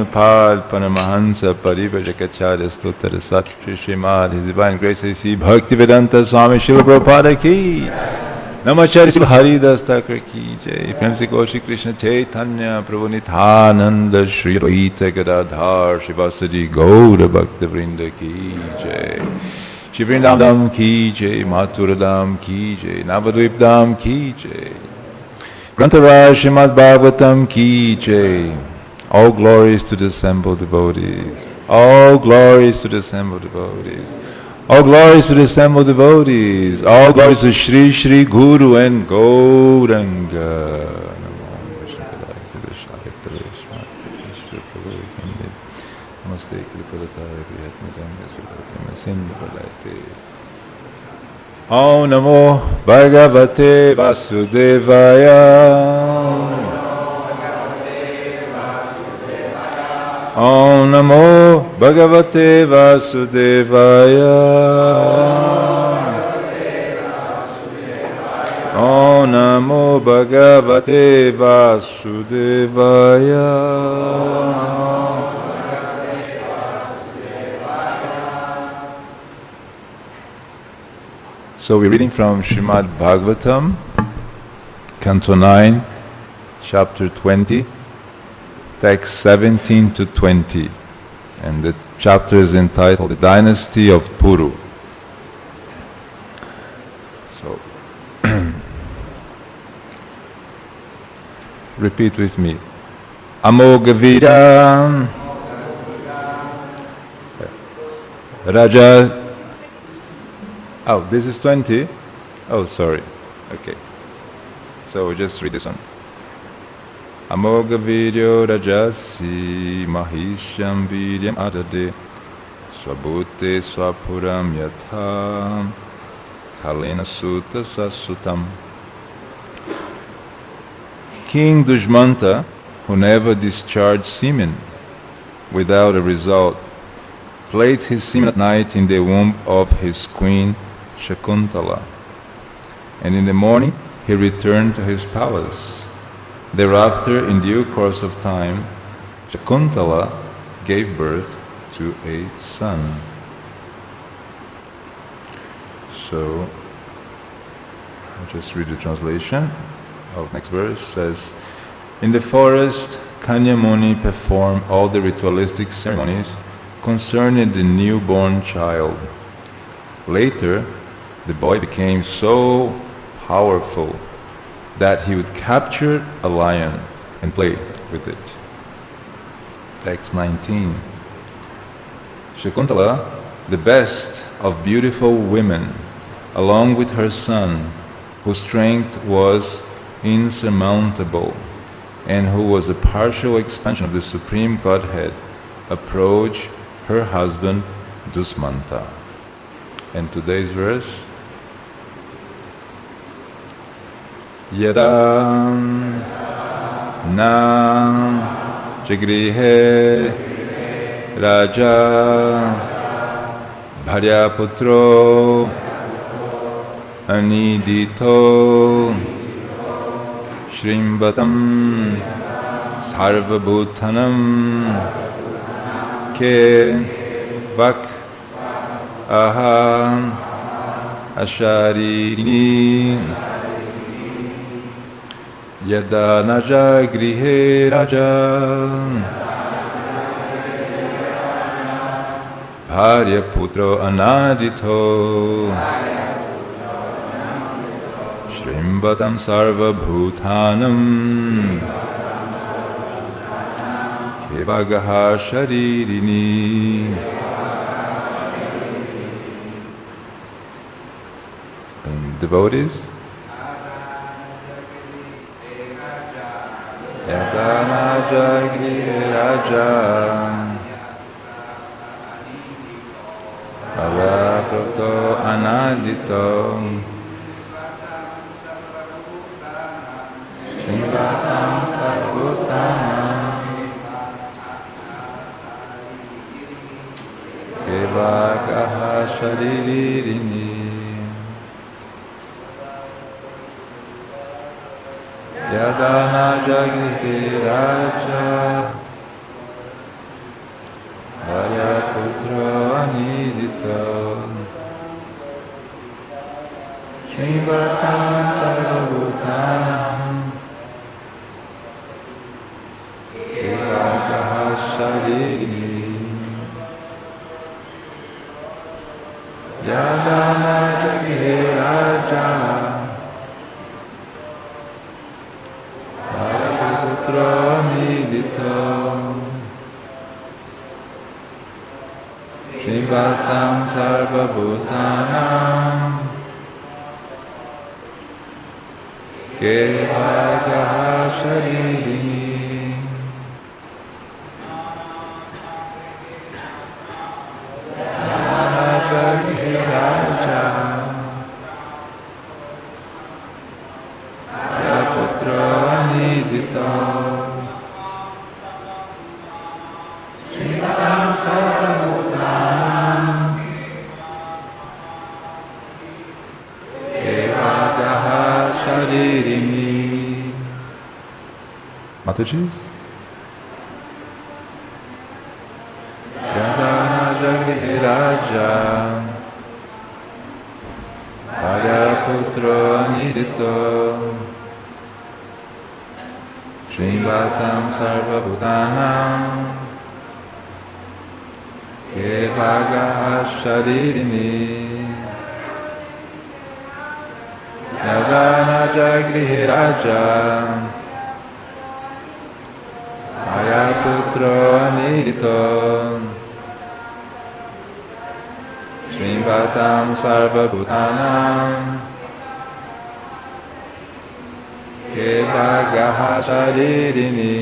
Pad Paramahansa Parivajakacharya Stottara Satri Srimad, His Divine Grace A.C. Bhaktivedanta Swami Srila Prabhupada Ki Namacharya Srila Haridas Thakur Ki Jai Prem Se Goshi Krishna Chaitanya Prabhu Nithananda Shri Advaita Gadadhar Shivasadi Gaura Bhakta Vrinda Ki Jai Shri Vrindam Ki Jai Mathuradam Ki Jai Navadvipdam Ki Jai Grantaraj Srimad Bhagavatam Ki Jai. All glories to the assembled devotees. All glories to the assembled devotees. All glories to the assembled devotees. All glories to Shri Shri Guru and Gauranga. Namaste Om Namo Bhagavate Vasudevaya. Om Namo Bhagavate Vasudevaya. Om Namo Bhagavate Vasudevaya. So we're reading from Srimad Bhagavatam, Canto 9, Chapter 20, Text 17 to 20, and the chapter is entitled The Dynasty of Puru. So, repeat with me. Amogavira Raja. Oh, this is 20? Oh, sorry. Okay. So we'll just read this one. Amoga Viryo Rajasi Mahisham Viryam Adade Swabhute Swapuram Yatha Kalena Sutta Sasutam. King Dujmanta, who never discharged semen without a result, placed his semen at night in the womb of his queen Shakuntala, and in the morning he returned to his palace. Thereafter, in due course of time, Shakuntala gave birth to a son. So, I'll just read the translation of next verse. Says, in the forest, Kanya Muni performed all the ritualistic ceremonies concerning the newborn child. Later, the boy became so powerful that he would capture a lion and play with it. Text 19. Shakuntala, the best of beautiful women, along with her son, whose strength was insurmountable, and who was a partial expansion of the Supreme Godhead, approached her husband Dusmanta. And today's verse, Yadam Nam Jagrihe Raja Bharyaputro Anidito Shrimbatam Sarvabhutanam Ke Vak Aham Asharini Yada Naja Grihe Raja Bharya Putro Anadito Shrimbatam Sarva Bhutanam Kevagaha Sharirini. And devotees, Yadana Jagri Raja Bhavaprapto Anadito Shrimbatam Sarvabhutanam Kevagaha Sharirini. Yadana Jagri Raja nidita Srimvatam sarvabhutanam Evagaha sharini Yadana jaghe raja Bharaputra nidita Srimvatam sarvabhutanam Kevagaha sharirini Nanajaghe raja Bharaputra nidita Srimvatam sarvabhutanam Evagaha sharirini. Mataji's? Yadana jaghe raja Bharaputra nidita Srimvatam sarvabhutanam Kevagaha sharirini Yadana jagrihe raja Mayaputro anidito Srimvatam sarvabhutanam Kevagaha sharirini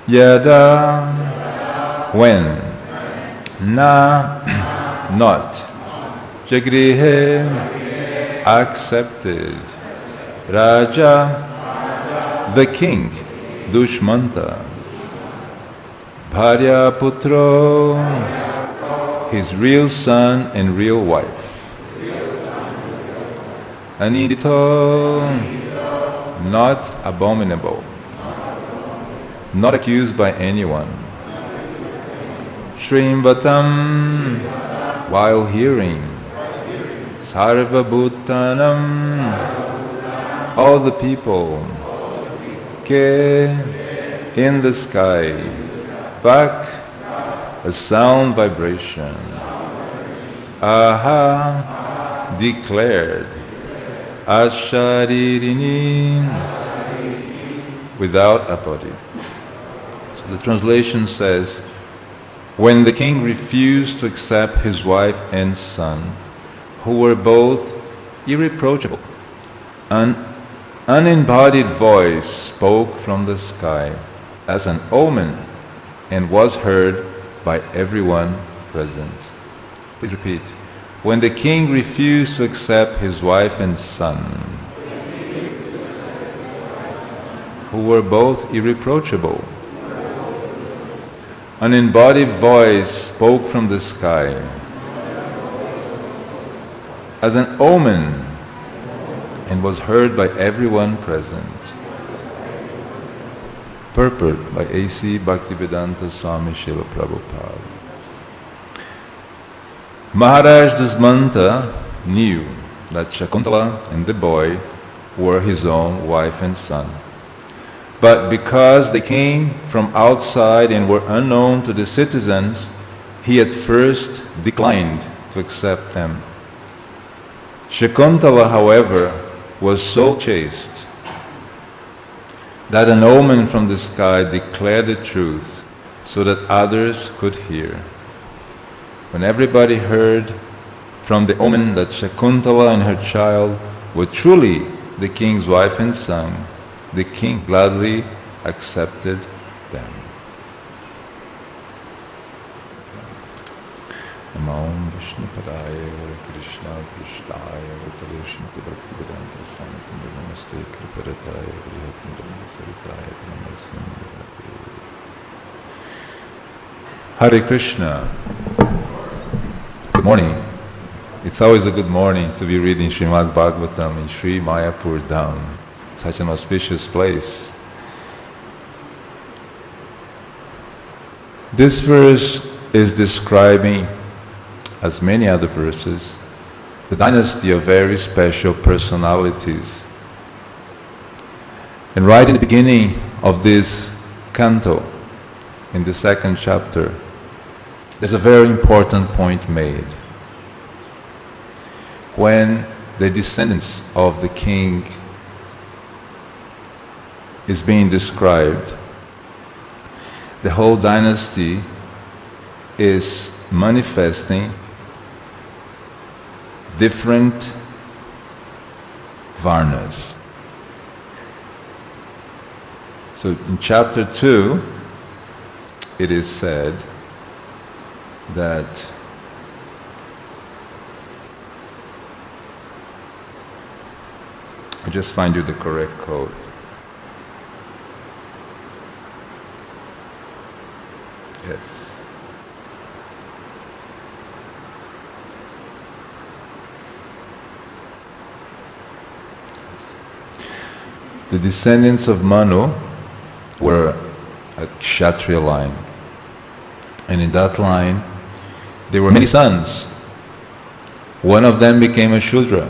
Yada when na not Jagrihe accepted Raja the king Dushmanta Bharya Putro his real son and real wife Anidito not abominable not accused by anyone Srimvatam while hearing Sarvabhutanam all the people Ke in the sky Vak a sound vibration Aha declared Asharirini without a body. So the translation says, when the king refused to accept his wife and son, who were both irreproachable, an unembodied voice spoke from the sky as an omen and was heard by everyone present. Please repeat. When the king refused to accept his wife and son, who were both irreproachable, an embodied voice spoke from the sky as an omen and was heard by everyone present. Purport by A.C. Bhaktivedanta Swami Srila Prabhupada. Maharaj Dasmanta knew that Shakuntala and the boy were his own wife and son. But because they came from outside and were unknown to the citizens, he at first declined to accept them. Shakuntala, however, was so chaste that an omen from the sky declared the truth so that others could hear. When everybody heard from the omen that Shakuntala and her child were truly the king's wife and son, the king gladly accepted them. Namo Vishnu Padaya Krishna Krishnaya Vatale Srimad Bhagavatam Swanam Namaste Kriparataya Vrihatmudam Saritaya Namaste. Hare Krishna. Good morning. It's always a good morning to be reading Srimad Bhagavatam in Sri Mayapur Dham, such an auspicious place. This verse is describing, as many other verses, the dynasty of very special personalities. And right in the beginning of this canto, in the second chapter, there's a very important point made. When the descendants of the king is being described, the whole dynasty is manifesting different varnas. So in chapter 2, it is said that I'll just find you the correct code. Yes. The descendants of Manu were a Kshatriya line. And in that line, there were many sons. One of them became a Shudra.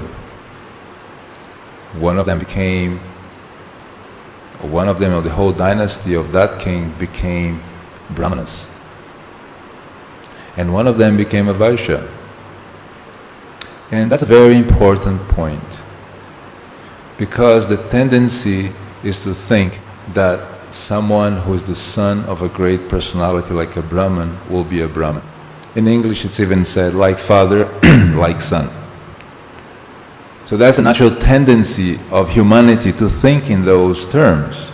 One of them, or the whole dynasty of that king became Brahmanas. And one of them became a Vaishya. And that's a very important point. Because the tendency is to think that someone who is the son of a great personality like a Brahman will be a Brahman. In English it's even said, like father, like son. So that's a natural tendency of humanity to think in those terms.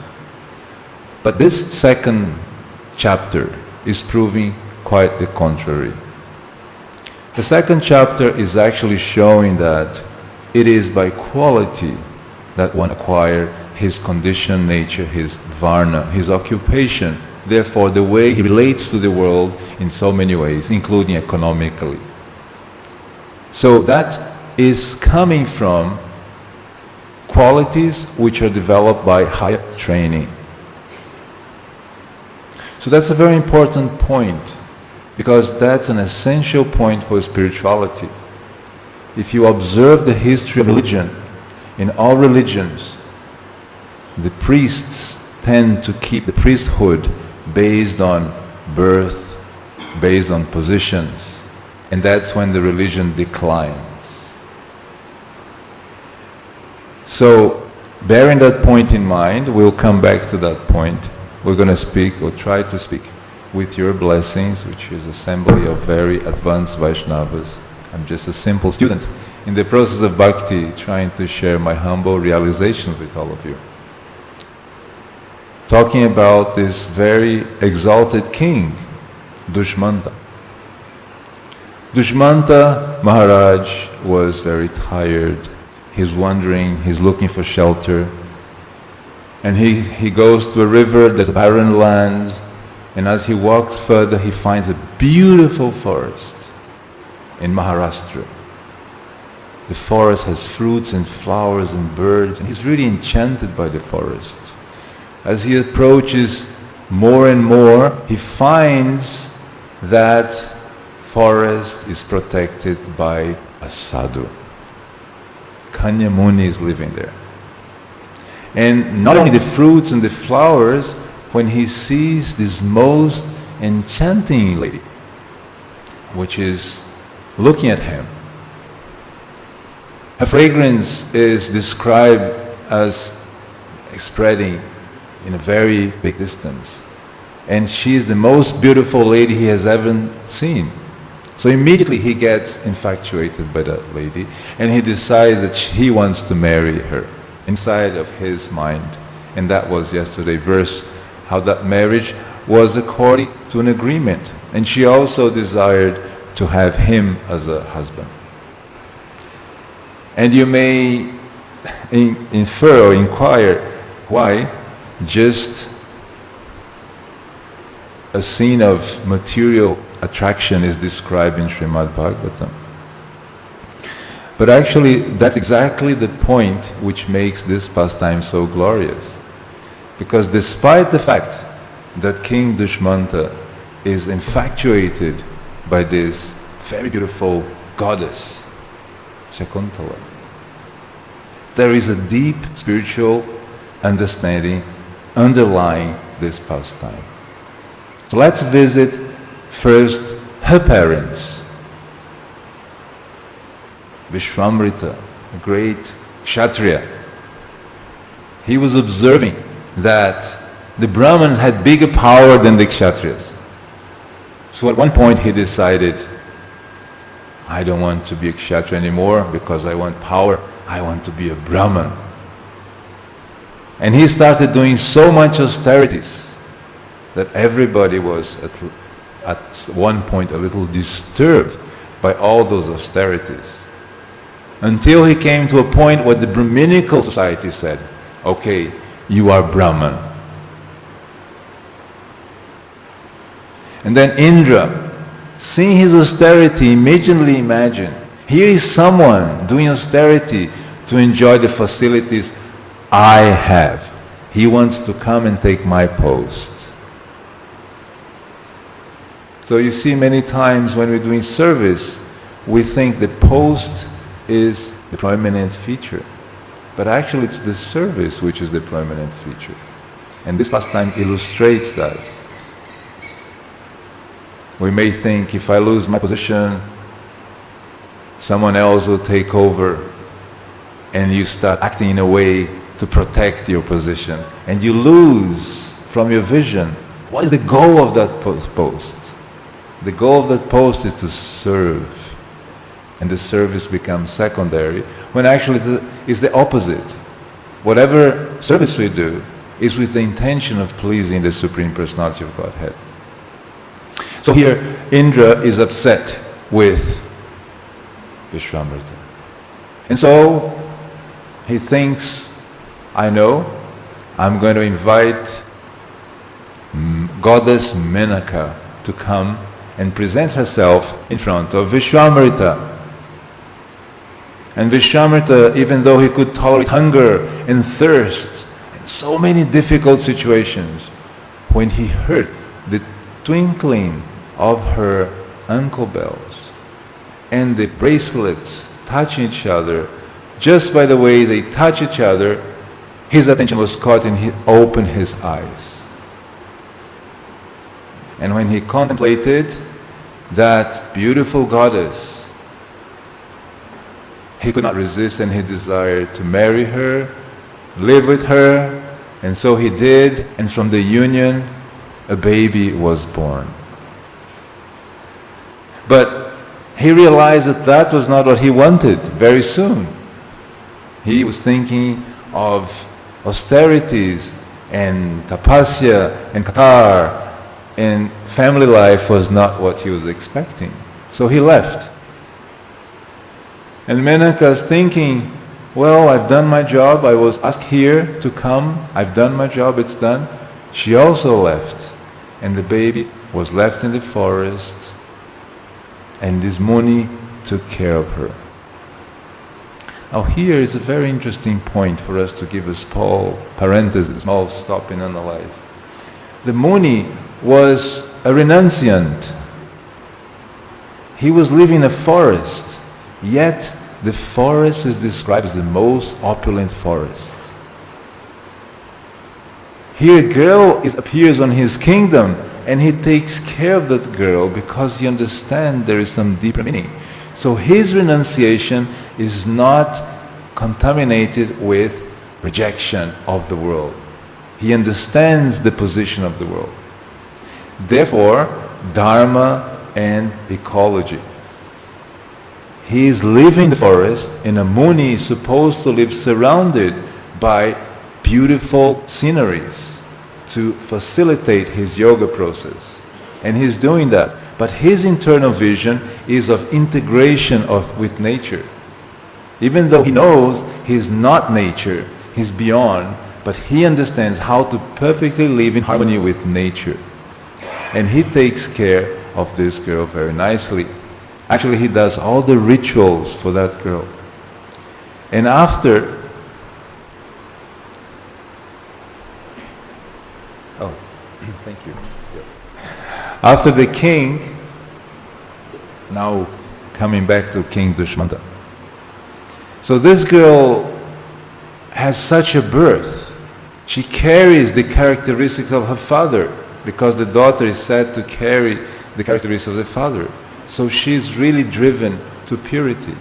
But this second chapter is proving quite the contrary. The second chapter is actually showing that it is by quality that one acquires his condition, nature, his varna, his occupation, therefore the way he relates to the world in so many ways, including economically. So that is coming from qualities which are developed by higher training. So that's a very important point, because that's an essential point for spirituality. If you observe the history of religion, in all religions, the priests tend to keep the priesthood based on birth, based on positions, and that's when the religion declines. So, bearing that point in mind, we'll come back to that point. We're going to speak, or try to speak, with your blessings, which is assembly of very advanced Vaishnavas. I'm just a simple student in the process of bhakti, trying to share my humble realizations with all of you. Talking about this very exalted king, Dushmanta. Dushmanta Maharaj was very tired. He's wandering, he's looking for shelter. And he goes to a river, there's a barren land, and as he walks further, he finds a beautiful forest in Maharashtra. The forest has fruits and flowers and birds, and he's really enchanted by the forest. As he approaches more and more, he finds that forest is protected by a sadhu. Kanya Muni is living there. And not only the fruits and the flowers, when he sees this most enchanting lady, which is looking at him, her fragrance is described as spreading in a very big distance. And she is the most beautiful lady he has ever seen. So immediately he gets infatuated by that lady, and he decides that he wants to marry her inside of his mind. And that was yesterday's verse, how that marriage was according to an agreement. And she also desired to have him as a husband. And you may infer or inquire, why just a scene of material attraction is described in Srimad Bhagavatam? But actually, that's exactly the point which makes this pastime so glorious. Because despite the fact that King Dushmanta is infatuated by this very beautiful goddess, Shakuntala. There is a deep spiritual understanding underlying this pastime. So let's visit first her parents. Vishwamrita, a great Kshatriya. He was observing that the Brahmins had bigger power than the Kshatriyas. So at one point he decided, I don't want to be a Kshatriya anymore because I want power. I want to be a Brahman. And he started doing so much austerities that everybody was at one point a little disturbed by all those austerities. Until he came to a point where the Brahminical society said, okay, you are Brahman. And then Indra, seeing his austerity, immediately imagined, here is someone doing austerity to enjoy the facilities I have. He wants to come and take my post. So you see, many times when we're doing service, we think that post is the prominent feature. But actually it's the service which is the prominent feature. And this pastime illustrates that. We may think, if I lose my position, someone else will take over, and you start acting in a way to protect your position, and you lose from your vision. What is the goal of that post? The goal of that post is to serve, and the service becomes secondary, when actually it's the opposite. Whatever service we do is with the intention of pleasing the Supreme Personality of Godhead. So here, Indra is upset with Vishwamrita. And so, he thinks, I know, I'm going to invite Goddess Menaka to come and present herself in front of Vishwamrita. And Vishwamrita, even though he could tolerate hunger and thirst and so many difficult situations, when he heard the twinkling of her ankle bells and the bracelets touching each other, just by the way they touch each other, his attention was caught and he opened his eyes. And when he contemplated that beautiful goddess, he could not resist and he desired to marry her, live with her, and so he did, and from the union a baby was born. But he realized that that was not what he wanted very soon. He was thinking of austerities and tapasya and katar, and family life was not what he was expecting. So he left. And Menaka is thinking, well, I've done my job, I was asked here to come, I've done my job, it's done. She also left, and the baby was left in the forest, and this Muni took care of her. Now here is a very interesting point for us to give a small parenthesis, a small stop and analyze. The Muni was a renunciant. He was living in a forest, yet the forest is described as the most opulent forest. Here a girl appears on his kingdom, and he takes care of that girl because he understands there is some deeper meaning. So his renunciation is not contaminated with rejection of the world. He understands the position of the world. Therefore, dharma and ecology. He is living in the forest, and a Muni is supposed to live surrounded by beautiful sceneries to facilitate his yoga process. And he's doing that. But his internal vision is of integration with nature. Even though he knows he's not nature, he's beyond, but he understands how to perfectly live in harmony with nature. And he takes care of this girl very nicely. Actually, he does all the rituals for that girl. And after, thank you. After the king, now coming back to King Dushmanta. So this girl has such a birth. She carries the characteristics of her father, because the daughter is said to carry the characteristics of the father. So she's really driven to purity.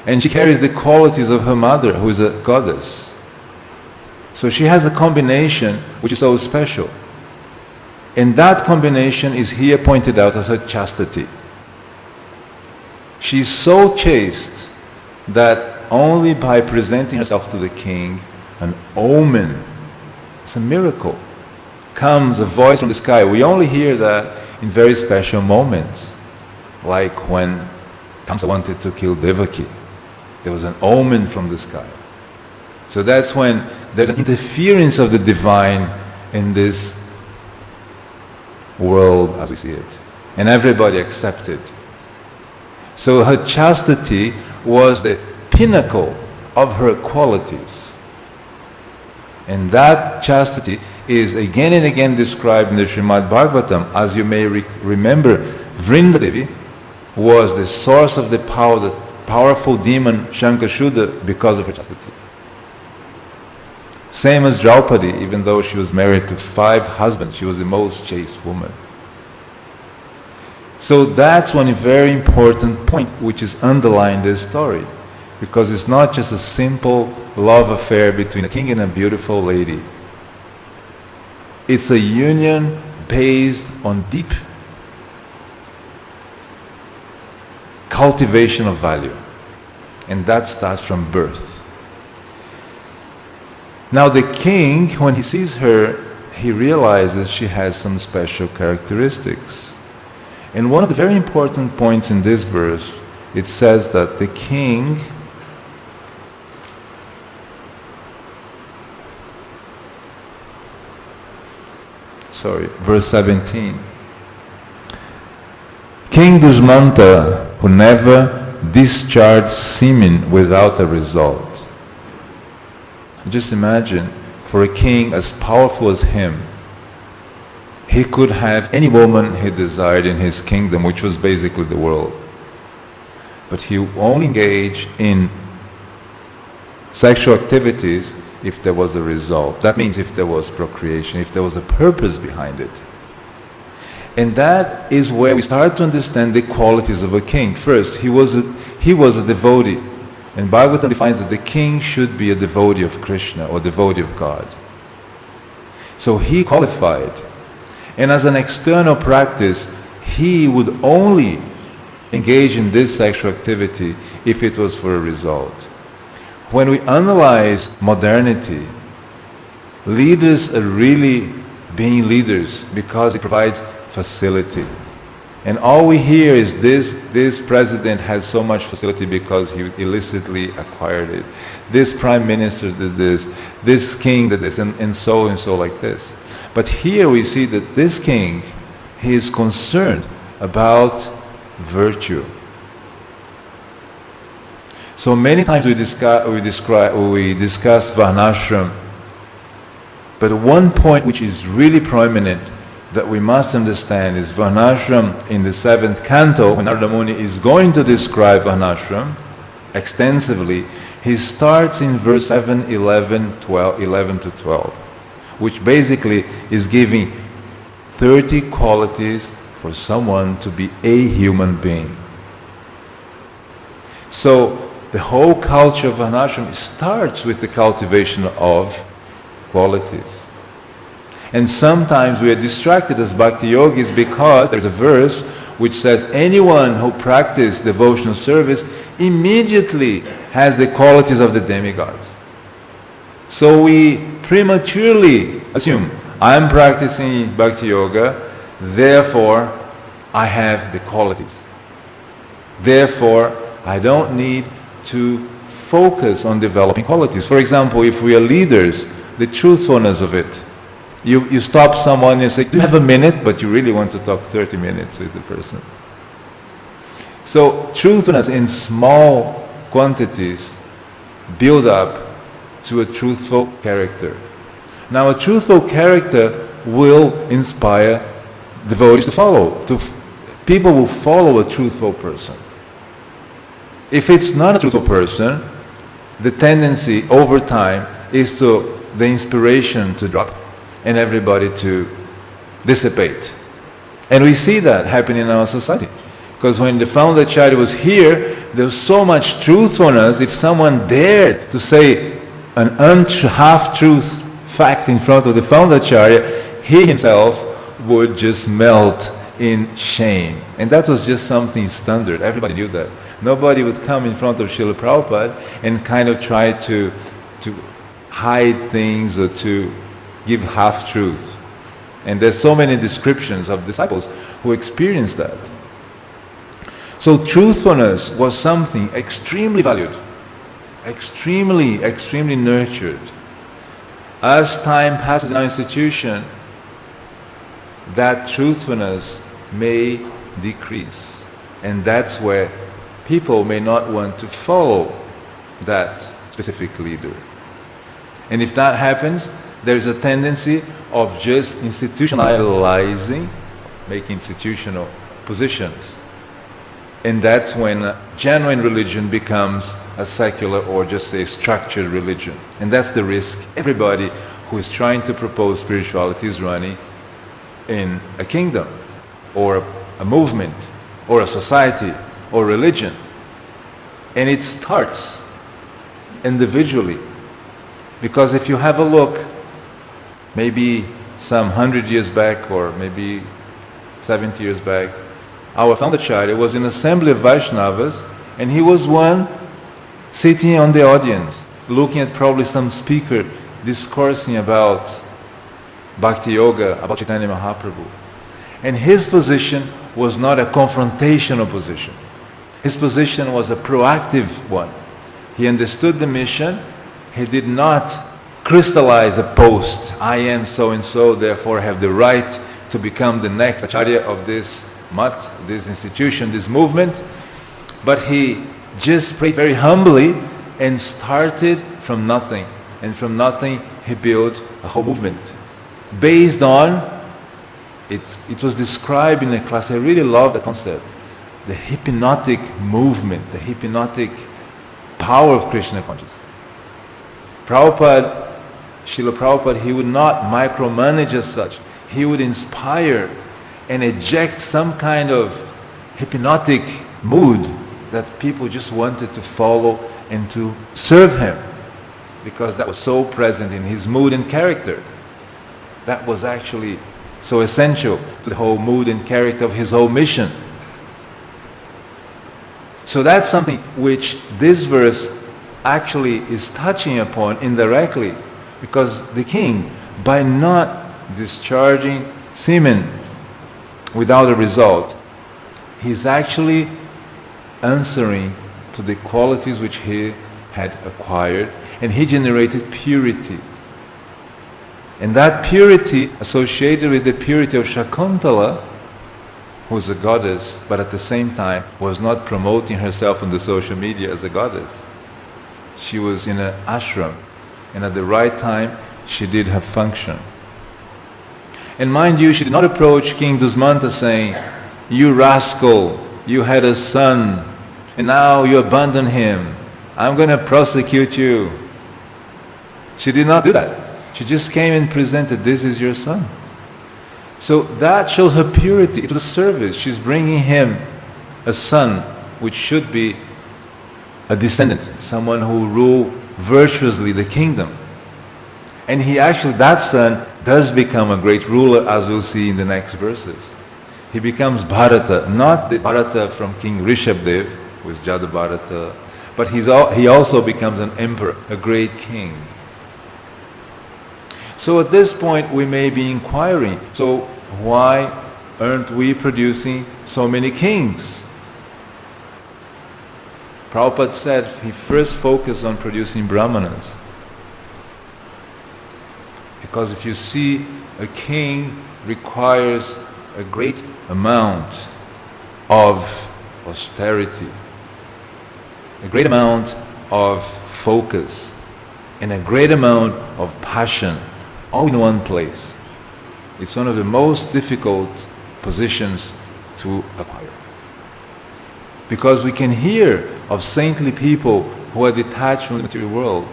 And she carries the qualities of her mother, who is a goddess. So she has a combination which is so special. And that combination is here pointed out as her chastity. She's so chaste that only by presenting herself to the king, an omen, it's a miracle, comes a voice from the sky. We only hear that in very special moments, like when Kamsa wanted to kill Devaki. There was an omen from the sky. So that's when there's an interference of the divine in this world as we see it. And everybody accepted. So her chastity was the pinnacle of her qualities. And that chastity is again and again described in the Srimad Bhagavatam. As you may remember, Vrindadevi was the source of the power, the powerful demon Shankashuddha, because of her chastity. Same as Draupadi, even though she was married to 5 husbands, she was the most chaste woman. So that's one very important point which is underlying this story, because it's not just a simple love affair between a king and a beautiful lady. It's a union based on deep cultivation of value, and that starts from birth. Now the king, when he sees her, he realizes she has some special characteristics. And one of the very important points in this verse, it says that the king verse 17. King Dushmanta, who never discharged semen without a result. Just imagine, for a king as powerful as him, he could have any woman he desired in his kingdom, which was basically the world. But he only engaged in sexual activities if there was a result. That means if there was procreation, if there was a purpose behind it. And that is where we start to understand the qualities of a king. First, he was a devotee. And Bhagavatam defines that the king should be a devotee of Krishna or devotee of God. So he qualified. And as an external practice, he would only engage in this sexual activity if it was for a result. When we analyze modernity, leaders are really being leaders because it provides facility. And all we hear is this president has so much facility because he illicitly acquired it. This prime minister did this king did this, and so like this. But here we see that this king, he is concerned about virtue. So many times we discuss Varnashram, but one point which is really prominent that we must understand is Varnashram in the 7th canto. When Narada Muni is going to describe Varnashram extensively, he starts in verse 7, 11 to 12, which basically is giving 30 qualities for someone to be a human being. So the whole culture of Varnashram starts with the cultivation of qualities. And sometimes we are distracted as bhakti yogis because there's a verse which says anyone who practices devotional service immediately has the qualities of the demigods. So we prematurely assume, I'm practicing bhakti yoga, therefore I have the qualities. Therefore, I don't need to focus on developing qualities. For example, if we are leaders, the truthfulness of it. You stop someone and say, do you have a minute? But you really want to talk 30 minutes with the person. So truthfulness in small quantities build up to a truthful character. Now a truthful character will inspire devotees to follow. People will follow a truthful person. If it's not a truthful person, the tendency over time is to the inspiration to drop and everybody to dissipate. And we see that happening in our society. Because when the founder Acharya was here, there was so much truthfulness. If someone dared to say an half-truth fact in front of the founder Acharya, he himself would just melt in shame. And that was just something standard. Everybody knew that. Nobody would come in front of Srila Prabhupada and kind of try to hide things or to give half-truth. And there's so many descriptions of disciples who experienced that. So truthfulness was something extremely valued, extremely, extremely nurtured. As time passes in our institution, that truthfulness may decrease. And that's where people may not want to follow that specific leader. And if that happens, there's a tendency of just institutionalizing, making institutional positions. And that's when genuine religion becomes a secular or just a structured religion. And that's the risk everybody who is trying to propose spirituality is running in a kingdom or a movement or a society or religion. And it starts individually. Because if you have a look, maybe some 100 years back or maybe 70 years back, our founder Acharya was in an assembly of Vaishnavas, and he was one sitting on the audience, looking at probably some speaker discoursing about Bhakti Yoga, about Chaitanya Mahaprabhu. And his position was not a confrontational position. His position was a proactive one. He understood the mission. He did not crystallize a post. I am so-and-so, therefore have the right to become the next Acharya of this mat, this institution, this movement. But he just prayed very humbly and started from nothing. And from nothing he built a whole movement. Based on, it was described in a class, I really love the concept, the hypnotic movement, the hypnotic power of Krishna consciousness. Prabhupada, Srila Prabhupada, he would not micromanage as such. He would inspire and eject some kind of hypnotic mood that people just wanted to follow and to serve him, because that was so present in his mood and character. That was actually so essential to the whole mood and character of his whole mission. So that's something which this verse actually is touching upon indirectly, because the king, by not discharging semen without a result, he's actually answering to the qualities which he had acquired, and he generated purity. And that purity, associated with the purity of Shakuntala, who's a goddess, but at the same time was not promoting herself on the social media as a goddess. She was in an ashram, and at the right time, she did her function. And mind you, she did not approach King Dusmanta saying, "You rascal, you had a son, and now you abandon him. I'm going to prosecute you." She did not do that. She just came and presented, "This is your son." So that shows her purity. It was a service. She's bringing him a son, which should be a descendant, someone who will rule virtuously the kingdom. And he actually, that son does become a great ruler, as we'll see in the next verses. He becomes Bharata, not the Bharata from King Rishabdev, who is Jada Bharata, but he also becomes an emperor, a great king. So at this point we may be inquiring, so why aren't we producing so many kings? Prabhupada said he first focused on producing brahmanas. Because if you see, a king requires a great amount of austerity, a great amount of focus, and a great amount of passion, all in one place. It's one of the most difficult positions to acquire. Because we can hear of saintly people who are detached from the material world.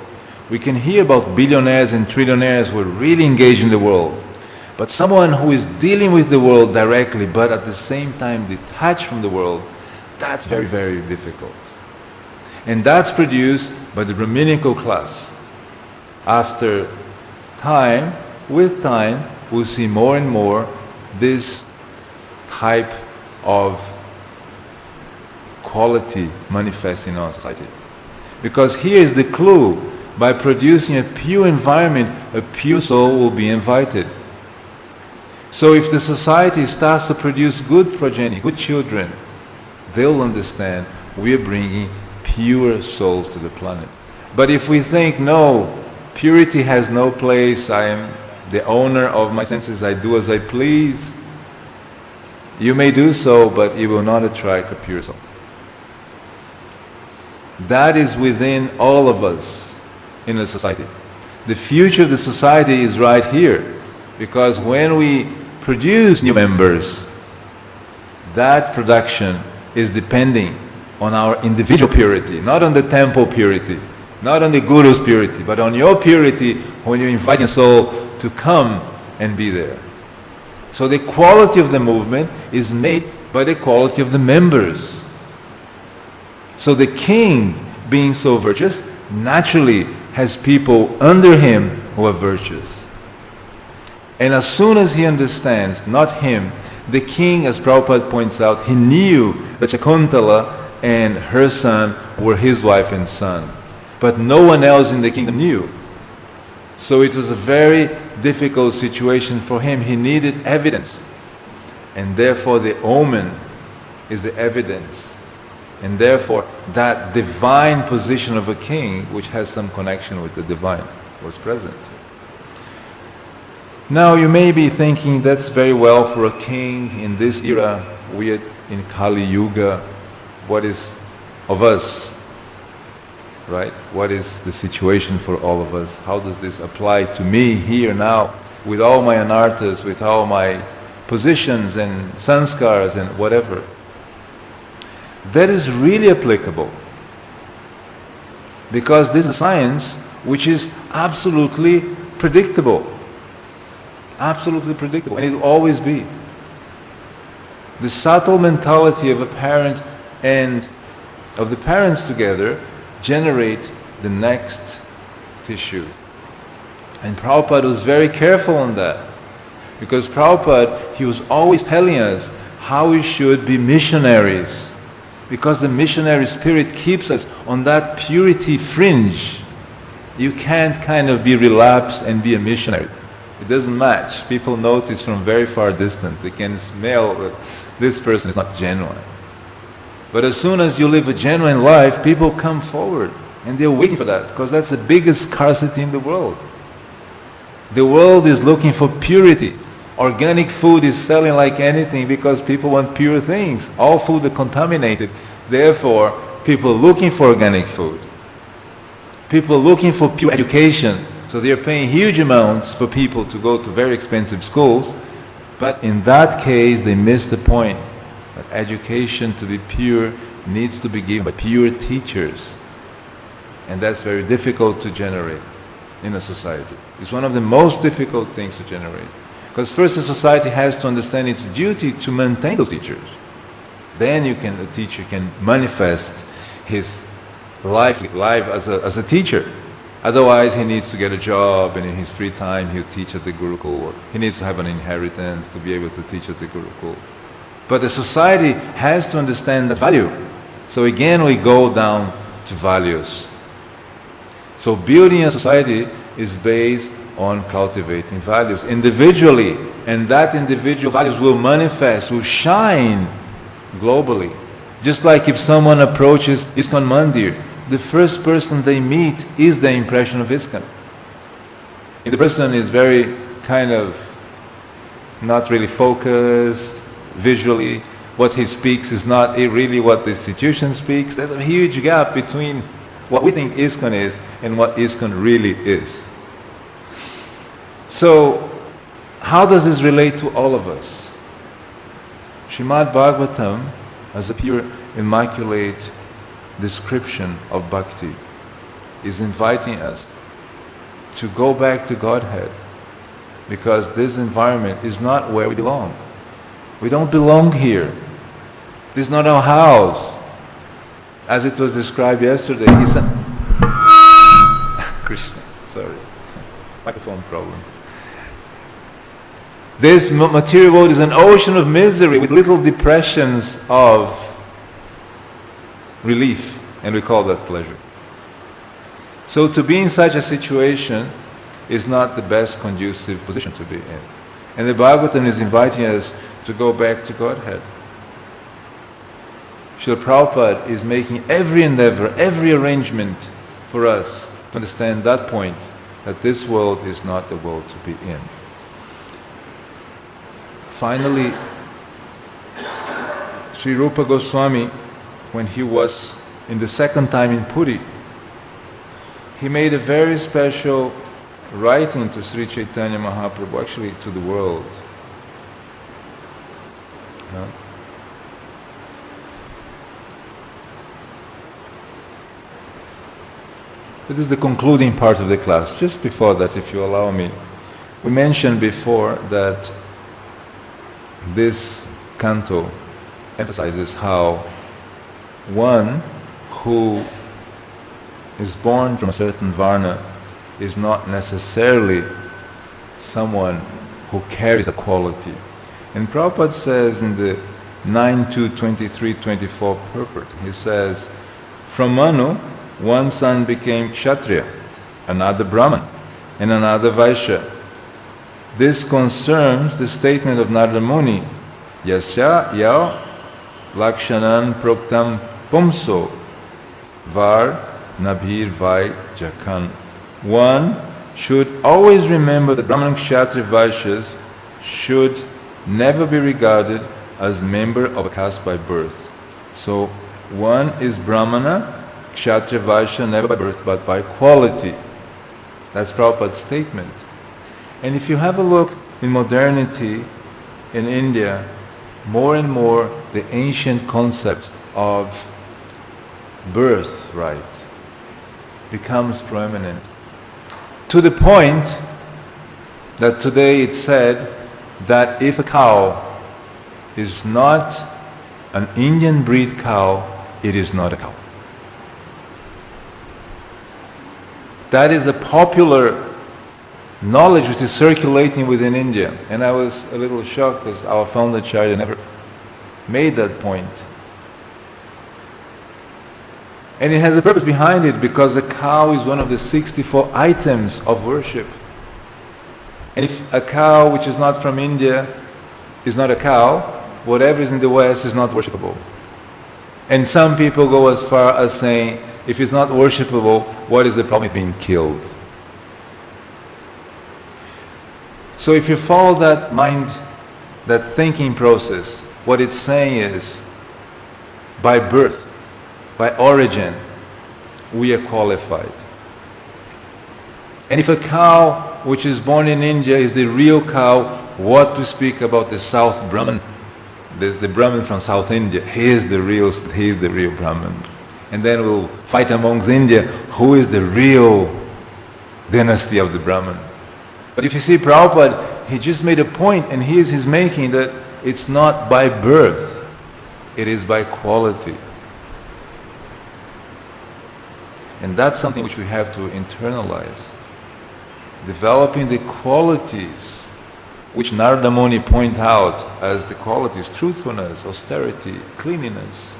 We can hear about billionaires and trillionaires who are really engaged in the world. But someone who is dealing with the world directly, but at the same time detached from the world, that's very, very difficult. And that's produced by the Brahminical class. After time, with time, we'll see more and more this type of quality manifest in our society. Because here is the clue. By producing a pure environment, a pure soul will be invited. So if the society starts to produce good progeny, good children, they'll understand we are bringing pure souls to the planet. But if we think, no, purity has no place, I am the owner of my senses, I do as I please, you may do so, but it will not attract a pure soul. That is within all of us in the society. The future of the society is right here, because when we produce new members, that production is depending on our individual purity, not on the temple purity, not on the guru's purity, but on your purity when you invite your soul to come and be there. So the quality of the movement is made by the quality of the members. So the king, being so virtuous, naturally has people under him who are virtuous. And as soon as he understands, not him, the king, as Prabhupada points out, he knew that Shakuntala and her son were his wife and son. But no one else in the kingdom knew. So it was a very difficult situation for him. He needed evidence. And therefore the omen is the evidence. And therefore that divine position of a king, which has some connection with the divine, was present. Now you may be thinking, that's very well for a king in this era. We are in Kali Yuga. What is of us? Right? What is the situation for all of us? How does this apply to me here now, with all my anarthas, with all my positions and sanskars and whatever? That is really applicable. Because this is a science which is absolutely predictable. Absolutely predictable, and it will always be. The subtle mentality of a parent and of the parents together generate the next tissue. And Prabhupada was very careful on that. Because Prabhupada, he was always telling us how we should be missionaries. Because the missionary spirit keeps us on that purity fringe. You can't kind of be relapsed and be a missionary. It doesn't match. People notice from very far distance. They can smell that this person is not genuine. But as soon as you live a genuine life, people come forward. And they're waiting for that, because that's the biggest scarcity in the world. The world is looking for purity. Organic food is selling like anything because people want pure things. All food is contaminated. Therefore, people are looking for organic food. People are looking for pure education. So they are paying huge amounts for people to go to very expensive schools. But in that case, they miss the point. That education to be pure needs to be given by pure teachers. And that's very difficult to generate in a society. It's one of the most difficult things to generate. Because first the society has to understand its duty to maintain those teachers. Then the teacher can manifest his life as a teacher. Otherwise he needs to get a job, and in his free time he'll teach at the Gurukul. Or he needs to have an inheritance to be able to teach at the Gurukul. But the society has to understand the value. So again we go down to values. So building a society is based on cultivating values individually, and that individual values will manifest, will shine globally. Just like if someone approaches ISKCON Mandir, the first person they meet is the impression of ISKCON. If the person is very kind of not really focused visually, what he speaks is not really what the institution speaks, there's a huge gap between what we think ISKCON is and what ISKCON really is. So, how does this relate to all of us? Srimad Bhagavatam, as a pure, immaculate description of bhakti, is inviting us to go back to Godhead, because this environment is not where we belong. We don't belong here. This is not our house. As it was described yesterday, he said, Krishna, sorry, microphone problems. This material world is an ocean of misery with little depressions of relief, and we call that pleasure. So to be in such a situation is not the best conducive position to be in. And the Bhagavatam is inviting us to go back to Godhead. Srila Prabhupada is making every endeavor, every arrangement for us to understand that point, that this world is not the world to be in. Finally, Sri Rupa Goswami, when he was in the second time in Puri, he made a very special writing to Sri Chaitanya Mahaprabhu, actually to the world. This is the concluding part of the class. Just before that, if you allow me, we mentioned before that this canto emphasizes how one who is born from a certain varna is not necessarily someone who carries a quality. And Prabhupada says in the 9.2.23.24 purport, he says, from Manu, one son became Kshatriya, another Brahman, and another Vaishya. This concerns the statement of Narada Muni, Yasya yao lakshanan proktam pumso var nabhir vai jakan. One should always remember that Brahman, Kshatriya, Vaishyas should never be regarded as member of a caste by birth. So one is Brahmana, Kshatriya, Vaishya, never by birth but by quality. That's Prabhupada's statement. And if you have a look in modernity in India, more and more the ancient concept of birthright becomes prominent. To the point that today it's said that if a cow is not an Indian breed cow, it is not a cow. That is a popular knowledge which is circulating within India. And I was a little shocked because our founder Acharya never made that point. And it has a purpose behind it, because the cow is one of the 64 items of worship. And if a cow which is not from India is not a cow, whatever is in the West is not worshipable. And some people go as far as saying, if it's not worshipable, what is the problem with being killed? So if you follow that mind, that thinking process, what it's saying is, by birth, by origin, we are qualified. And if a cow which is born in India is the real cow, what to speak about the South Brahman? The Brahman from South India, he is the real Brahman. And then we'll fight amongst India, who is the real dynasty of the Brahman. But if you see Prabhupada, he just made a point, and he's making that it's not by birth, it is by quality. And that's something which we have to internalize. Developing the qualities which Narada Muni point out as the qualities: truthfulness, austerity, cleanliness.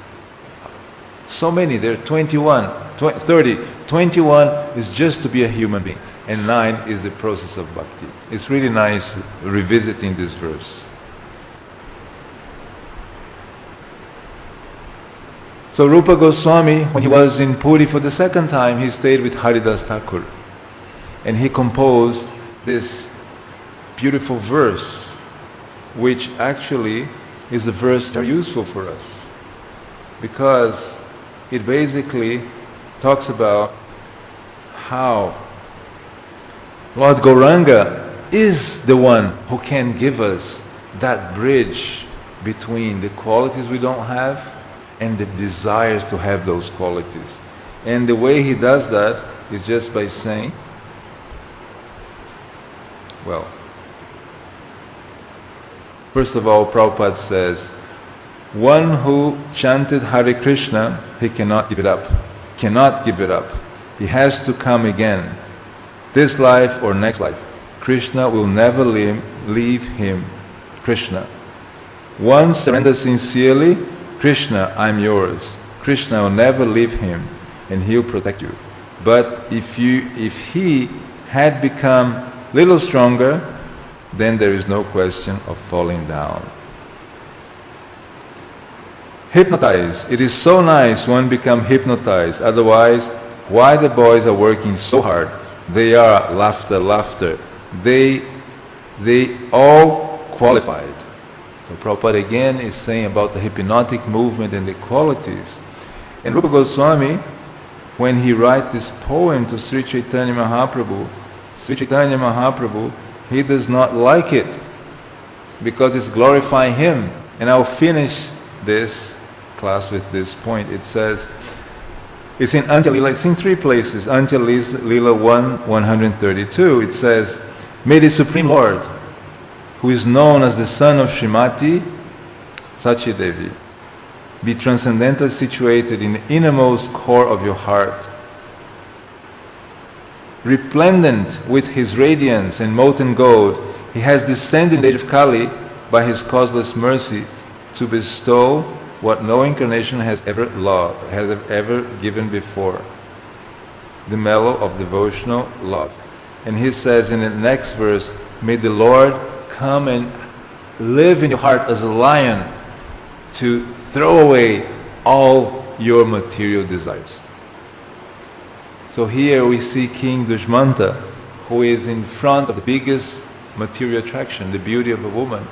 So many, there are 21, 30. 21 is just to be a human being, and 9 is the process of bhakti. It's really nice revisiting this verse. So Rupa Goswami, when he was in Puri for the second time, he stayed with Haridas Thakur. And he composed this beautiful verse, which actually is a verse that is useful for us, because it basically talks about how Lord Gauranga is the one who can give us that bridge between the qualities we don't have and the desires to have those qualities. And the way he does that is just by saying, well, first of all, Prabhupada says, one who chanted Hare Krishna, he cannot give it up. Cannot give it up. He has to come again. This life or next life. Krishna will never leave him. Krishna. Once surrender sincerely, Krishna, I'm yours. Krishna will never leave him and he'll protect you. But if he had become a little stronger, then there is no question of falling down. Hypnotize. It is so nice one become hypnotized. Otherwise, why the boys are working so hard? They are laughter. They all qualified. So Prabhupada again is saying about the hypnotic movement and the qualities. And Rupa Goswami, when he writes this poem to Sri Chaitanya Mahaprabhu, he does not like it because it's glorifying him. And I'll finish this class with this point. It says, it's in Antya Lila, it's in 3 places. Antya Lila 132, it says, may the Supreme Lord, who is known as the son of Srimati Sachi Devi, be transcendently situated in the innermost core of your heart, resplendent with his radiance and molten gold. He has descended in the age of Kali by his causeless mercy to bestow what no incarnation has ever given before, the mellow of devotional love. And he says in the next verse, may the Lord come and live in your heart as a lion to throw away all your material desires. So here we see King Dushmanta, who is in front of the biggest material attraction, the beauty of a woman,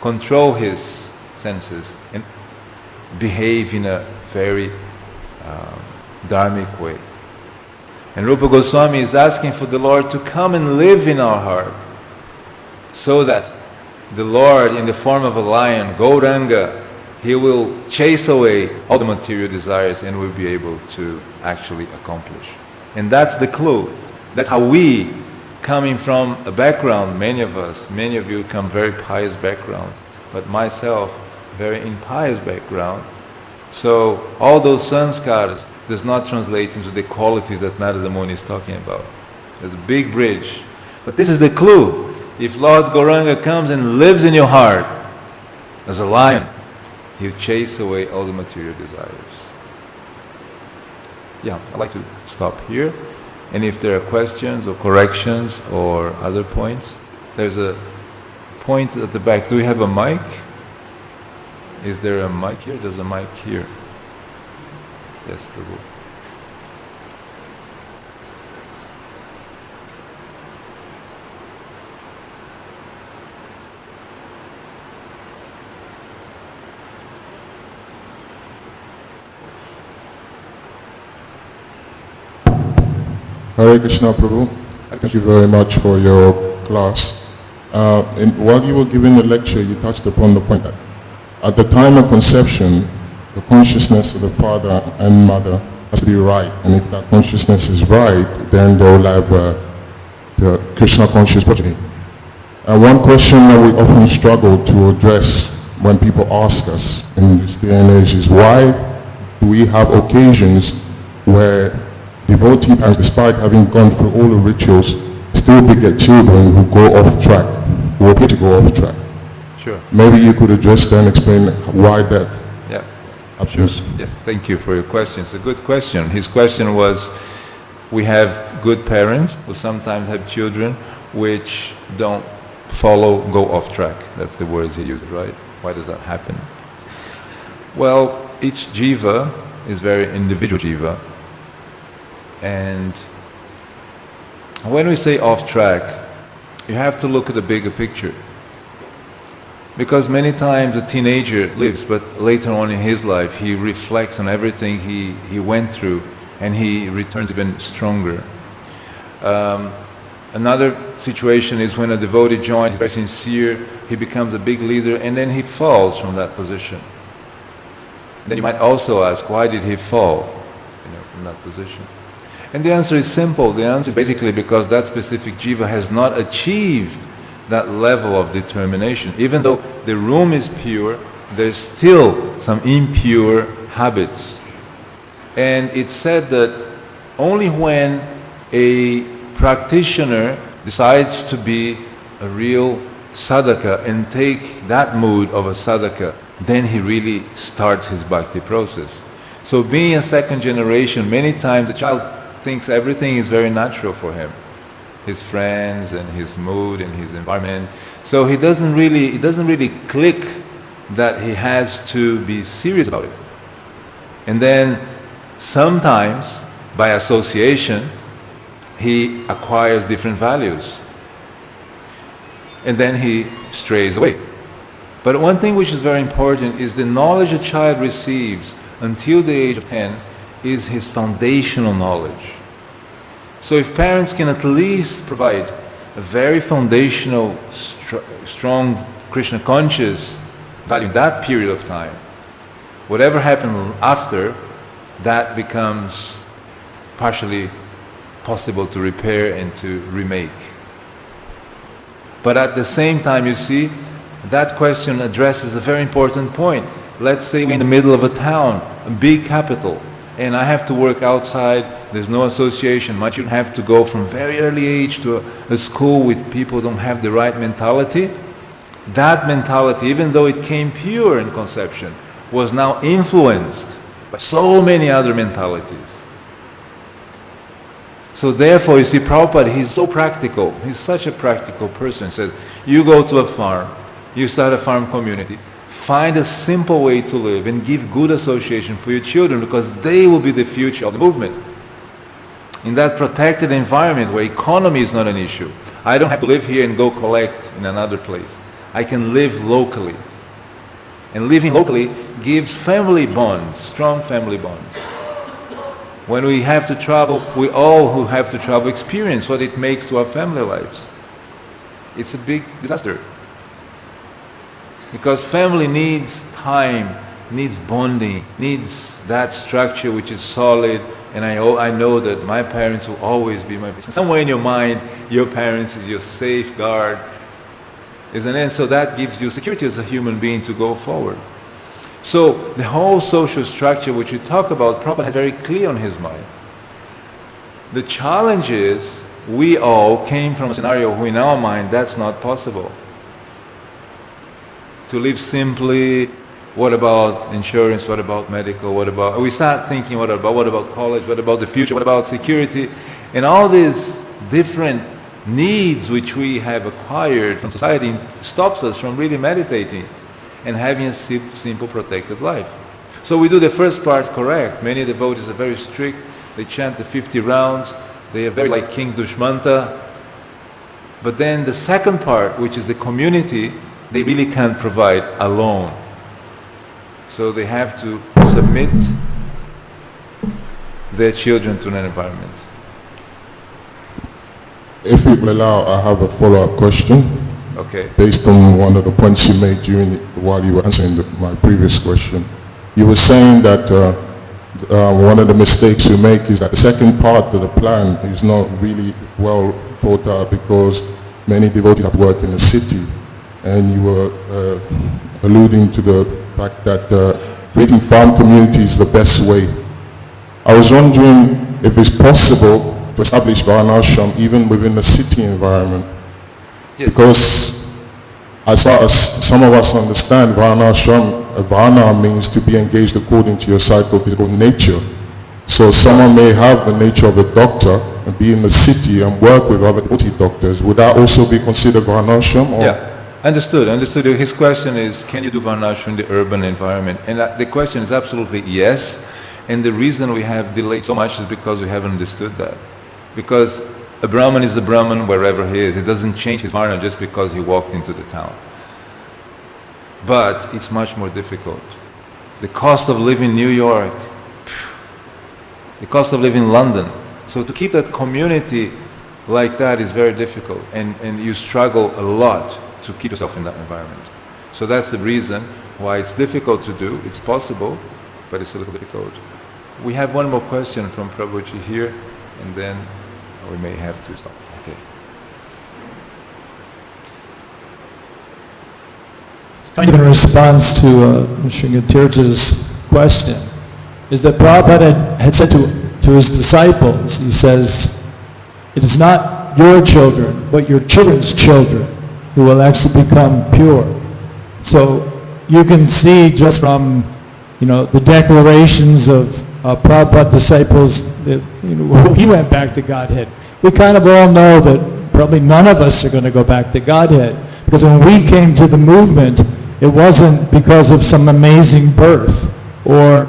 control his senses and behave in a very dharmic way. And Rupa Goswami is asking for the Lord to come and live in our heart, so that the Lord, in the form of a lion, Gauranga, he will chase away all the material desires and will be able to actually accomplish. And that's the clue. That's how we, coming from a background, many of you come very pious background, but myself, very impious background. So all those sanskaras does not translate into the qualities that Narada Muni is talking about. There's a big bridge. But this is the clue. If Lord Gauranga comes and lives in your heart as a lion, he'll chase away all the material desires. Yeah, I'd like to stop here. And if there are questions or corrections or other points, there's a point at the back. Do we have a mic? Is there a mic here? There's a mic here. Yes, Prabhu. Hare Krishna, Prabhu. Thank you very much for your class. While you were giving the lecture, you touched upon the point that at the time of conception, the consciousness of the father and mother has to be right. And if that consciousness is right, then they will have the Krishna conscious progeny. And one question that we often struggle to address when people ask us in this day and age is, why do we have occasions where devotee parents, despite having gone through all the rituals, still beget children who go off track, who appear to go off track? Sure. Maybe you could address that and explain why that. Yeah. Happens. Sure. Yes, thank you for your question. It's a good question. His question was, we have good parents who sometimes have children which don't go off track. That's the words he used, right? Why does that happen? Well, each jiva is very individual jiva. And when we say off track, you have to look at the bigger picture. Because many times a teenager lives, but later on in his life, he reflects on everything he went through, and he returns even stronger. Another situation is when a devotee joins, very sincere, he becomes a big leader, and then he falls from that position. Then you might also ask, why did he fall, from that position? And the answer is simple. The answer is basically because that specific jiva has not achieved that level of determination. Even though the room is pure, there's still some impure habits. And it's said that only when a practitioner decides to be a real sadhaka and take that mood of a sadhaka, then he really starts his bhakti process. So being a second generation, many times the child thinks everything is very natural for him. His friends and his mood and his environment. So it doesn't really click that he has to be serious about it. And then sometimes, by association, he acquires different values. And then he strays away. But one thing which is very important is the knowledge a child receives until the age of 10 is his foundational knowledge. So if parents can at least provide a very foundational, strong Krishna conscious value in that period of time, whatever happened after, that becomes partially possible to repair and to remake. But at the same time, you see, that question addresses a very important point. Let's say we're in the middle of a town, a big capital, and I have to work outside, there's no association. My children have to go from very early age to a school with people who don't have the right mentality. That mentality, even though it came pure in conception, was now influenced by so many other mentalities. So therefore, you see, Prabhupada, he's so practical. He's such a practical person. He says, you go to a farm, you start a farm community, find a simple way to live and give good association for your children, because they will be the future of the movement. In that protected environment where economy is not an issue. I don't have to live here and go collect in another place. I can live locally. And living locally gives family bonds, strong family bonds. When we have to travel, we all who have to travel experience what it makes to our family lives. It's a big disaster. Because family needs time, needs bonding, needs that structure which is solid. And I know that my parents will always be my parents. Somewhere in your mind, your parents is your safeguard, isn't it? So that gives you security as a human being to go forward. So the whole social structure which you talk about, Prabhupada had very clear on his mind. The challenge is, we all came from a scenario where in our mind that's not possible. To live simply, what about insurance, what about medical, we start thinking what about college, what about the future, what about security, and all these different needs which we have acquired from society stops us from really meditating and having a simple protected life. So we do the first part correct. Many devotees are very strict. They chant the 50 rounds. They are very like King Dushmanta. But then the second part, which is the community, they really can't provide alone. So they have to submit their children to an environment. If you will allow, I have a follow-up question. Okay. Based on one of the points you made while you were answering my previous question. You were saying that one of the mistakes you make is that the second part of the plan is not really well thought out, because many devotees have to work in the city, and you were alluding to the fact that creating farm communities is the best way. I was wondering if it's possible to establish Varnashram even within the city environment. Yes. Because as far as some of us understand, Varna means to be engaged according to your psychophysical nature. So someone may have the nature of a doctor and be in the city and work with other devotee doctors. Would that also be considered Varnashram? Yeah. Understood. His question is, can you do Varnashram in the urban environment? And the question is absolutely yes. And the reason we have delayed so much is because we haven't understood that. Because a Brahman is a Brahman wherever he is. It doesn't change his Varna just because he walked into the town. But it's much more difficult. The cost of living in New York, the cost of living in London. So to keep that community like that is very difficult, and you struggle a lot. to keep yourself in that environment. So that's the reason why it's difficult to do. It's possible, but it's a little difficult. We have one more question from Prabhuji here, and then we may have to stop. Okay. It's kind of in response to Sringatirtha's question, is that Prabhupada had said to his disciples, he says, it is not your children, but your children's children who will actually become pure. So you can see just from, the declarations of Prabhupada disciples that, he went back to Godhead. We kind of all know that probably none of us are going to go back to Godhead, because when we came to the movement, it wasn't because of some amazing birth or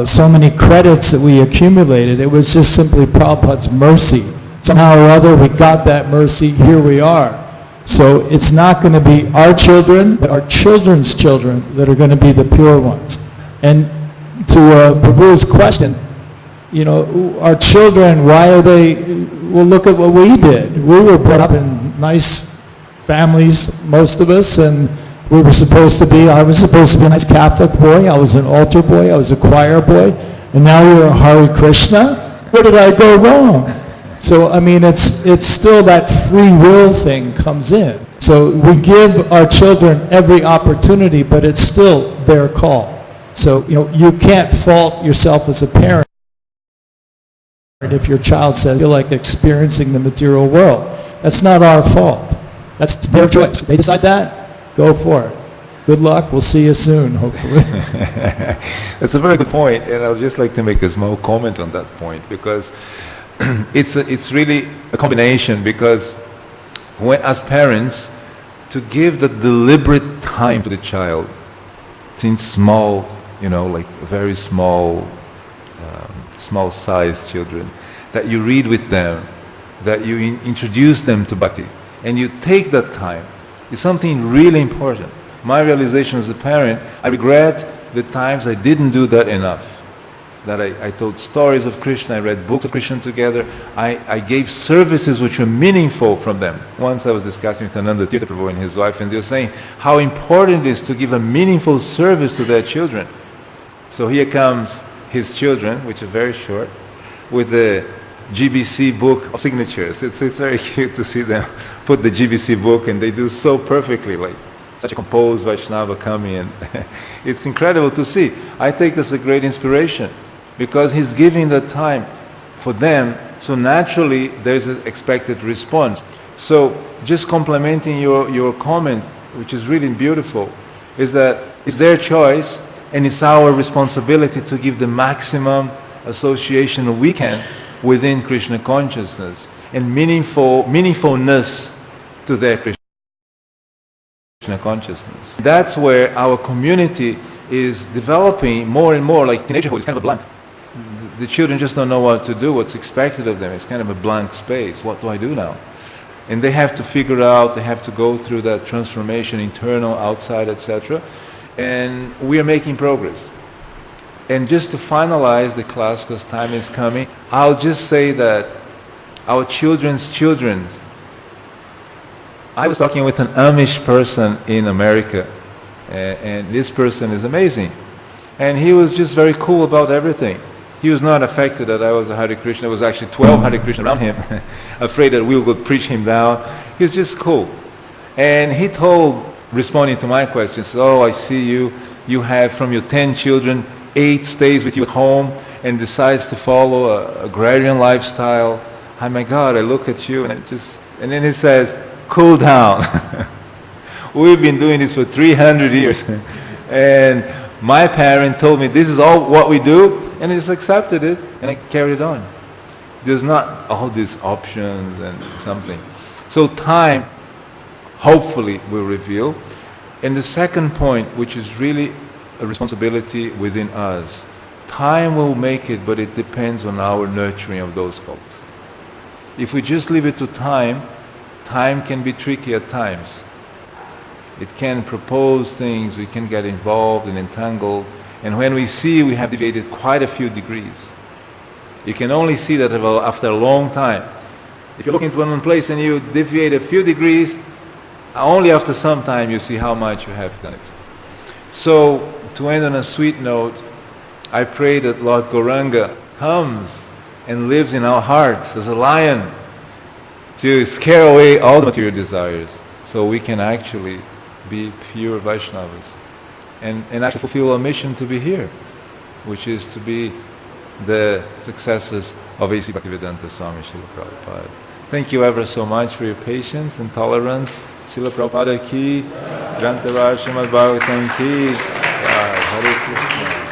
so many credits that we accumulated. It was just simply Prabhupada's mercy. Somehow or other we got that mercy, here we are. So it's not going to be our children, but our children's children that are going to be the pure ones. And to Prabhu's question, our children, why are they, well, look at what we did. We were brought up in nice families, most of us, and I was supposed to be a nice Catholic boy, I was an altar boy, I was a choir boy, and now you're a Hare Krishna? Where did I go wrong? So, it's still that free will thing comes in. So we give our children every opportunity, but it's still their call. So, you can't fault yourself as a parent if your child says, I feel like experiencing the material world. That's not our fault. That's their choice. They decide that, go for it. Good luck. We'll see you soon, hopefully. That's a very good point, and I'd just like to make a small comment on that point, because it's really a combination, because when, as parents, to give the deliberate time to the child, since small, like very small, small-sized children, that you read with them, that you introduce them to bhakti, and you take that time, is something really important. My realization as a parent, I regret the times I didn't do that enough. That I told stories of Krishna, I read books of Krishna together, I gave services which were meaningful from them. Once I was discussing with Ananda Tirtha Prabhu and his wife, and they were saying how important it is to give a meaningful service to their children. So here comes his children, which are very short, with the GBC book of signatures. It's very cute to see them put the GBC book, and they do so perfectly, like such a composed Vaishnava coming, and it's incredible to see. I take this as a great inspiration, because he's giving the time for them, so naturally there's an expected response. So just complementing your comment, which is really beautiful, is that it's their choice, and it's our responsibility to give the maximum association we can within Krishna consciousness and meaningfulness to their Krishna consciousness. That's where our community is developing more and more, like teenagerhood is kind of a blank. The children just don't know what to do, what's expected of them. It's kind of a blank space. What do I do now? And they have to figure out, they have to go through that transformation, internal, outside, etc. And we are making progress. And just to finalize the class, because time is coming, I'll just say that our children's children, I was talking with an Amish person in America, and this person is amazing. And he was just very cool about everything. He was not affected that I was a Hare Krishna. There was actually 12 Hare Krishna around him, afraid that we would preach him down. He was just cool. And he told, responding to my questions, oh, I see you have from your 10 children, 8 stays with you at home and decides to follow a agrarian lifestyle. Oh my God, I look at you, and then he says, cool down. We've been doing this for 300 years. And my parent told me this is all what we do, and I just accepted it, and I carried it on. There's not all these options and something. So time, hopefully, will reveal. And the second point, which is really a responsibility within us, time will make it, but it depends on our nurturing of those folks. If we just leave it to time, time can be tricky at times. It can propose things, we can get involved and entangled, and when we see we have deviated quite a few degrees. You can only see that after a long time. If you look into one place and you deviate a few degrees, only after some time you see how much you have done it. So, to end on a sweet note, I pray that Lord Gauranga comes and lives in our hearts as a lion to scare away all the material desires, so we can actually be pure Vaishnavas and actually fulfill our mission to be here, which is to be the successors of A.C. Bhaktivedanta Swami Srila Prabhupada. Thank you ever so much for your patience and tolerance. Srila Prabhupada ki, Grantaraj Srimad Bhagavatam ki, Hare Krishna.